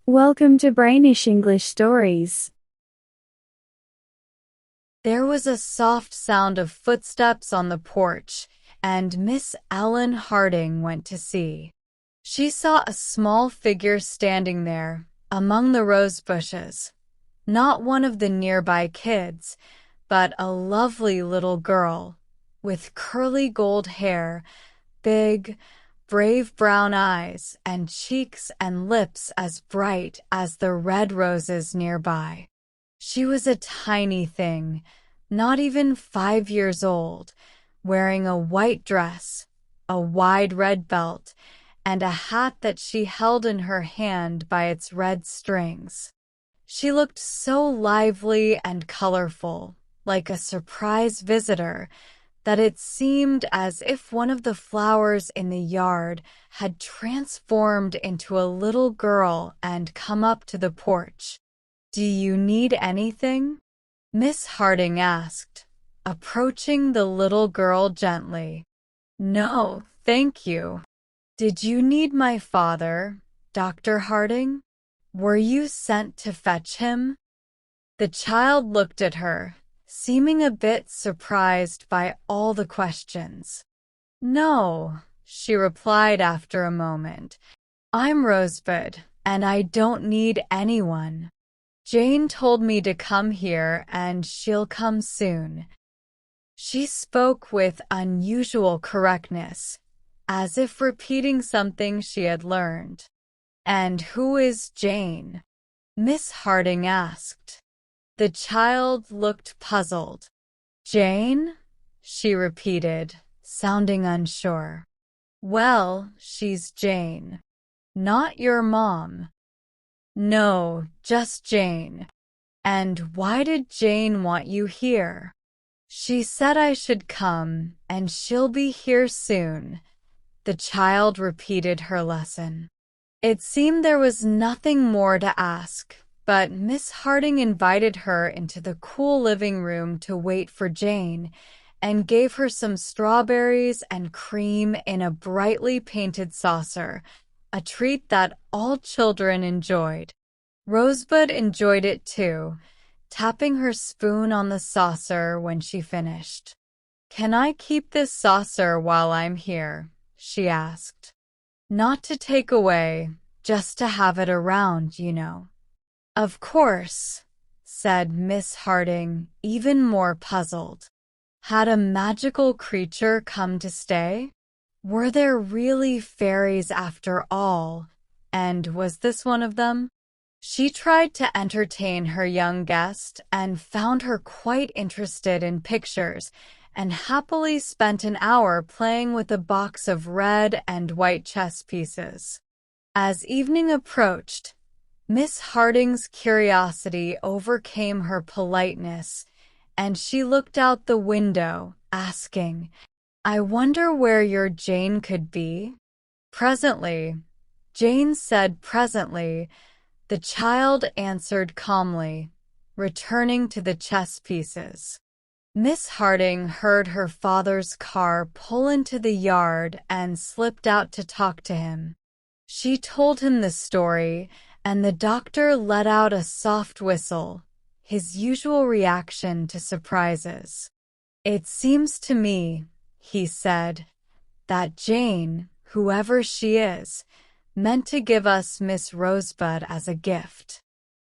Welcome to Brainish English Stories. There was a soft sound of footsteps on the porch, and Miss Ellen Harding went to see. She saw a small figure standing there, among the rose bushes. Not one of the nearby kids, but a lovely little girl, with curly gold hair, big, brave brown eyes, and cheeks and lips as bright as the red roses nearby. She was a tiny thing, not even 5 years old, wearing a white dress, a wide red belt, and a hat that she held in her hand by its red strings. She looked so lively and colorful, like a surprise visitor, that it seemed as if one of the flowers in the yard had transformed into a little girl and come up to the porch. "Do you need anything?" Miss Harding asked, approaching the little girl gently. "No, thank you." "Did you need my father, Dr. Harding? Were you sent to fetch him?" The child looked at her, seeming a bit surprised by all the questions. "No," she replied after a moment. "I'm Rosebud, and I don't need anyone. Jane told me to come here, and she'll come soon." She spoke with unusual correctness, as if repeating something she had learned. "And who is Jane?" Miss Harding asked. The child looked puzzled. "Jane?" she repeated, sounding unsure. "Well, she's Jane. Not your mom." "No, just Jane. And why did Jane want you here?" "She said I should come, and she'll be here soon." The child repeated her lesson. It seemed there was nothing more to ask, but Miss Harding invited her into the cool living room to wait for Jane, and gave her some strawberries and cream in a brightly painted saucer, a treat that all children enjoyed. Rosebud enjoyed it too, tapping her spoon on the saucer when she finished. "Can I keep this saucer while I'm here?" she asked. "Not to take away, just to have it around, you know." "Of course," said Miss Harding, even more puzzled. Had a magical creature come to stay? Were there really fairies after all? And was this one of them? She tried to entertain her young guest and found her quite interested in pictures, and happily spent an hour playing with a box of red and white chess pieces. As evening approached, Miss Harding's curiosity overcame her politeness, and she looked out the window, asking, "I wonder where your Jane could be?" "Presently," Jane said presently. The child answered calmly, returning to the chess pieces. Miss Harding heard her father's car pull into the yard and slipped out to talk to him. She told him the story, and the doctor let out a soft whistle, his usual reaction to surprises. "It seems to me," he said, "that Jane, whoever she is, meant to give us Miss Rosebud as a gift.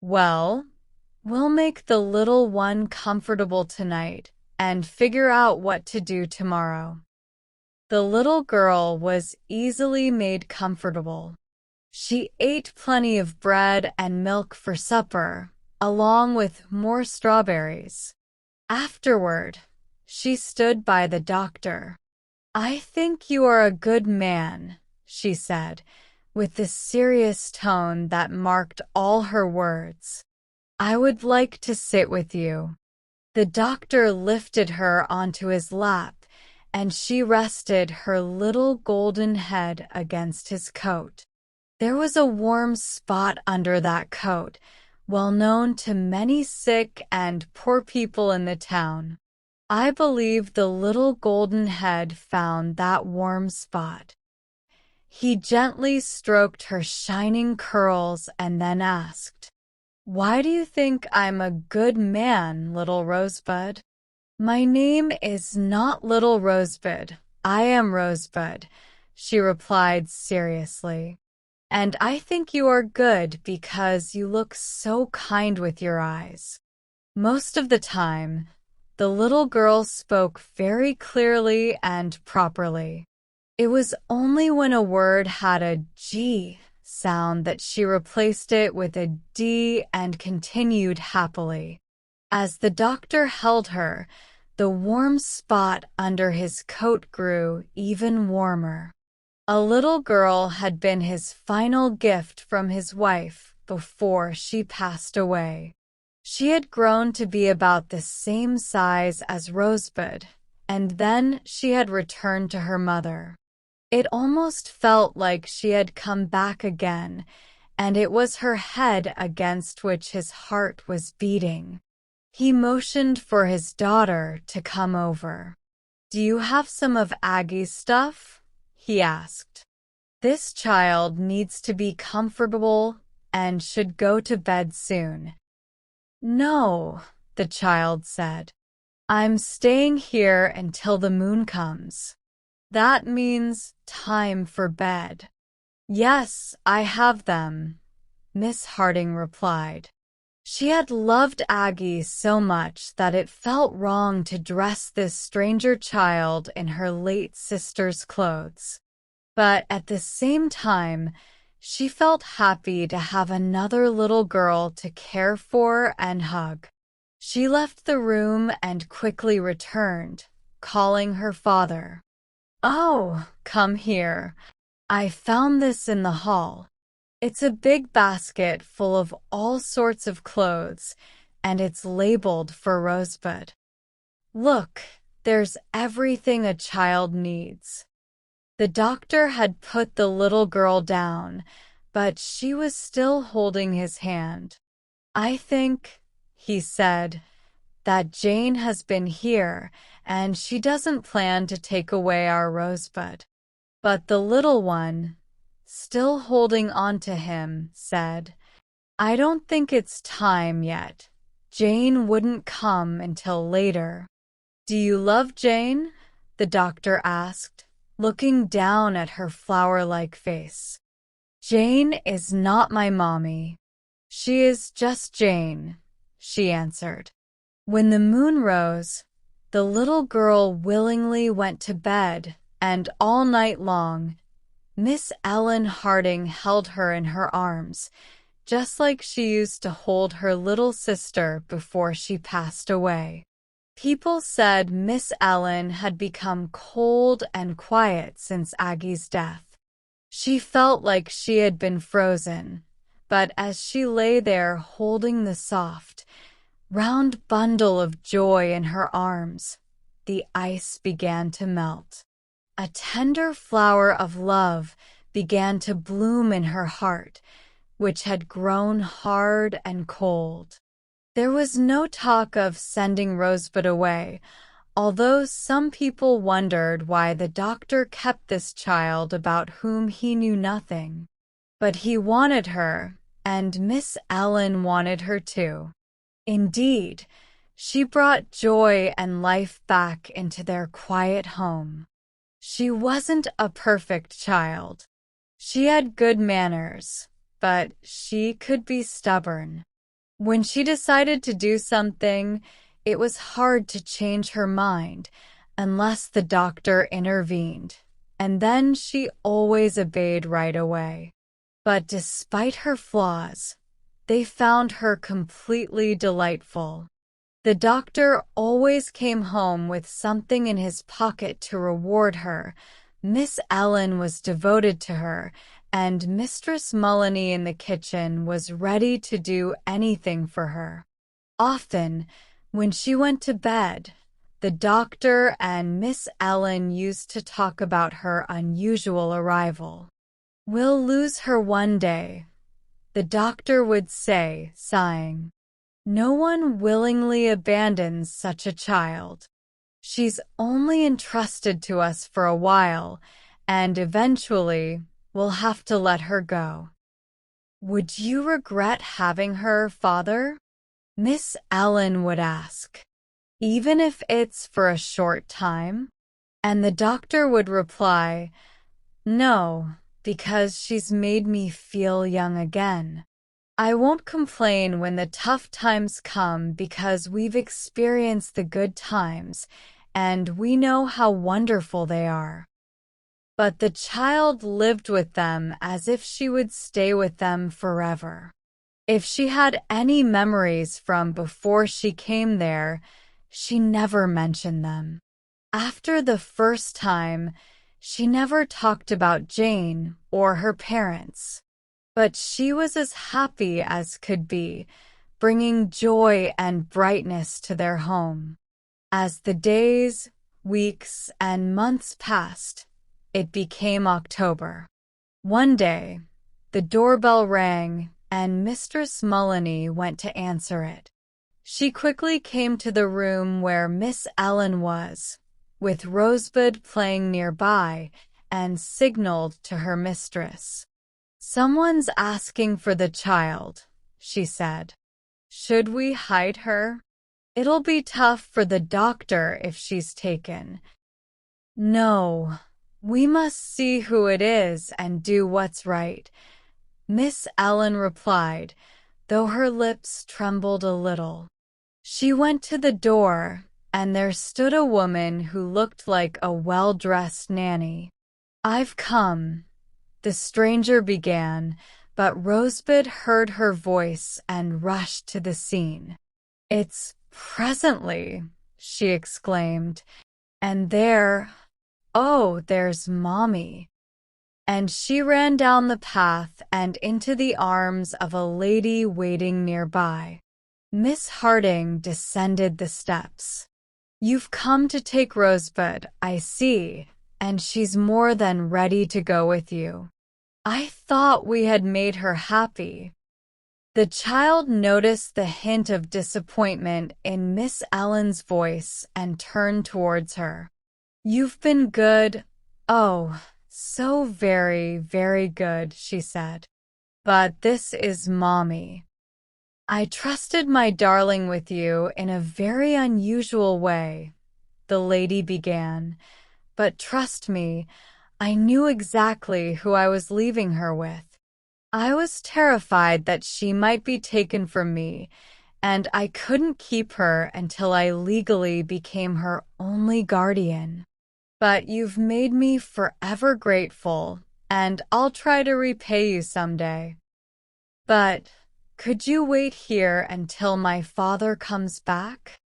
Well, we'll make the little one comfortable tonight and figure out what to do tomorrow." The little girl was easily made comfortable. She ate plenty of bread and milk for supper, along with more strawberries. Afterward, she stood by the doctor. "I think you are a good man," she said, with the serious tone that marked all her words. "I would like to sit with you." The doctor lifted her onto his lap, and she rested her little golden head against his coat. There was a warm spot under that coat, well known to many sick and poor people in the town. I believe the little golden head found that warm spot. He gently stroked her shining curls and then asked, "Why do you think I'm a good man, little Rosebud?" "My name is not Little Rosebud. I am Rosebud," she replied seriously. "And I think you are good because you look so kind with your eyes." Most of the time, the little girl spoke very clearly and properly. It was only when a word had a G sound that she replaced it with a D and continued happily. As the doctor held her, the warm spot under his coat grew even warmer. A little girl had been his final gift from his wife before she passed away. She had grown to be about the same size as Rosebud, and then she had returned to her mother. It almost felt like she had come back again, and it was her head against which his heart was beating. He motioned for his daughter to come over. "Do you have some of Aggie's stuff?" he asked. "This child needs to be comfortable and should go to bed soon." "No," the child said. "I'm staying here until the moon comes. That means time for bed." "Yes, I have them," Miss Harding replied. She had loved Aggie so much that it felt wrong to dress this stranger child in her late sister's clothes. But at the same time, she felt happy to have another little girl to care for and hug. She left the room and quickly returned, calling her father. "Oh, come here. I found this in the hall. It's a big basket full of all sorts of clothes, and it's labeled for Rosebud. Look, there's everything a child needs." The doctor had put the little girl down, but she was still holding his hand. "I think," he said, "that Jane has been here, and she doesn't plan to take away our Rosebud." But the little one, still holding on to him, said, "I don't think it's time yet. Jane wouldn't come until later." "Do you love Jane?" the doctor asked, looking down at her flower-like face. "Jane is not my mommy. She is just Jane," she answered. When the moon rose, the little girl willingly went to bed, and all night long, Miss Ellen Harding held her in her arms, just like she used to hold her little sister before she passed away. People said Miss Ellen had become cold and quiet since Aggie's death. She felt like she had been frozen, but as she lay there holding the soft, round bundle of joy in her arms, the ice began to melt. A tender flower of love began to bloom in her heart, which had grown hard and cold. There was no talk of sending Rosebud away, although some people wondered why the doctor kept this child about whom he knew nothing. But he wanted her, and Miss Ellen wanted her too. Indeed, she brought joy and life back into their quiet home. She wasn't a perfect child. She had good manners, but she could be stubborn. When she decided to do something, it was hard to change her mind unless the doctor intervened, and then she always obeyed right away. But despite her flaws, they found her completely delightful. The doctor always came home with something in his pocket to reward her. Miss Ellen was devoted to her, and Mistress Mullany in the kitchen was ready to do anything for her. Often, when she went to bed, the doctor and Miss Ellen used to talk about her unusual arrival. "We'll lose her one day," the doctor would say, sighing. "No one willingly abandons such a child. She's only entrusted to us for a while, and eventually We'll have to let her go." "Would you regret having her, Father?" Miss Allen would ask. "Even if it's for a short time?" And the doctor would reply, "No, because she's made me feel young again. I won't complain when the tough times come because we've experienced the good times and we know how wonderful they are." But the child lived with them as if she would stay with them forever. If she had any memories from before she came there, she never mentioned them. After the first time, she never talked about Jane or her parents. But she was as happy as could be, bringing joy and brightness to their home. As the days, weeks, and months passed, it became October. One day, the doorbell rang, and Mistress Mullany went to answer it. She quickly came to the room where Miss Allen was, with Rosebud playing nearby, and signaled to her mistress. "Someone's asking for the child," she said. "Should we hide her? It'll be tough for the doctor if she's taken." "No, we must see who it is and do what's right," Miss Allen replied, though her lips trembled a little. She went to the door, and there stood a woman who looked like a well-dressed nanny. "I've come," the stranger began, but Rosebud heard her voice and rushed to the scene. "It's presently," she exclaimed, "and there's Mommy." And she ran down the path and into the arms of a lady waiting nearby. Miss Harding descended the steps. "You've come to take Rosebud, I see, and she's more than ready to go with you. I thought we had made her happy." The child noticed the hint of disappointment in Miss Allen's voice and turned towards her. "You've been good, oh, so very, very good," she said. "But this is Mommy. I trusted my darling with you in a very unusual way," the lady began, "but trust me, I knew exactly who I was leaving her with. I was terrified that she might be taken from me, and I couldn't keep her until I legally became her only guardian. But you've made me forever grateful, and I'll try to repay you someday. But could you wait here until my father comes back?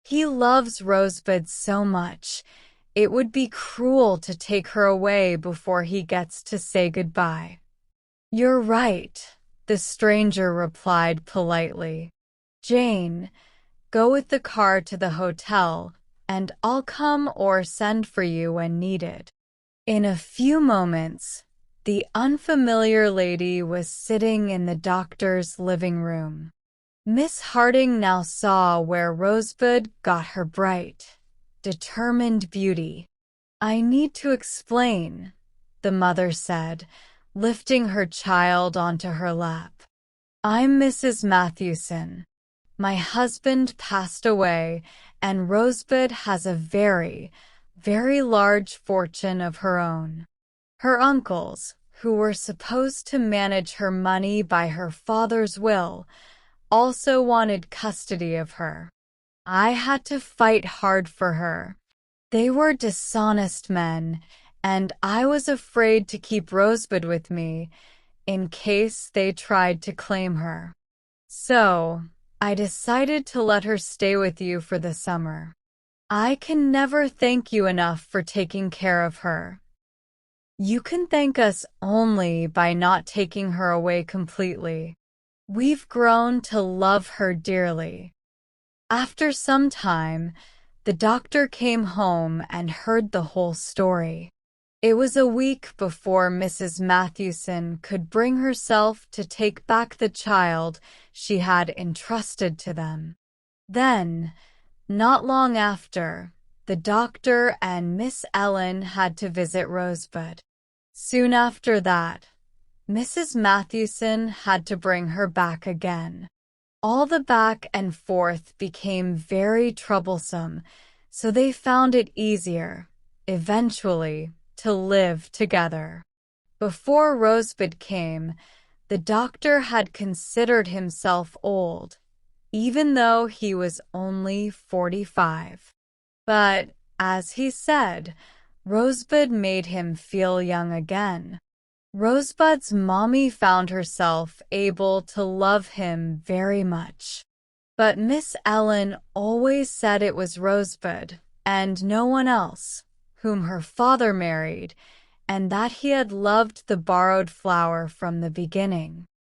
He loves Rosebud so much. It would be cruel to take her away before he gets to say goodbye." "You're right," the stranger replied politely. "Jane, go with the car to the hotel, and I'll come or send for you when needed." In a few moments, the unfamiliar lady was sitting in the doctor's living room. Miss Harding now saw where Rosebud got her bright, determined beauty. "I need to explain," the mother said, lifting her child onto her lap. "I'm Mrs. Mathewson. My husband passed away, and Rosebud has a very, very large fortune of her own. Her uncles, who were supposed to manage her money by her father's will, also wanted custody of her. I had to fight hard for her. They were dishonest men, and I was afraid to keep Rosebud with me in case they tried to claim her. So I decided to let her stay with you for the summer. I can never thank you enough for taking care of her. You can thank us only by not taking her away completely. We've grown to love her dearly." After some time, the doctor came home and heard the whole story. It was a week before Mrs. Mathewson could bring herself to take back the child she had entrusted to them. Then, not long after, the doctor and Miss Ellen had to visit Rosebud. Soon after that, Mrs. Mathewson had to bring her back again. All the back and forth became very troublesome, so they found it easier, eventually, to live together. Before Rosebud came, the doctor had considered himself old, even though he was only 45. But, as he said, Rosebud made him feel young again. Rosebud's mommy found herself able to love him very much. But Miss Ellen always said it was Rosebud, and no one else, whom her father married, and that he had loved the borrowed flower from the beginning.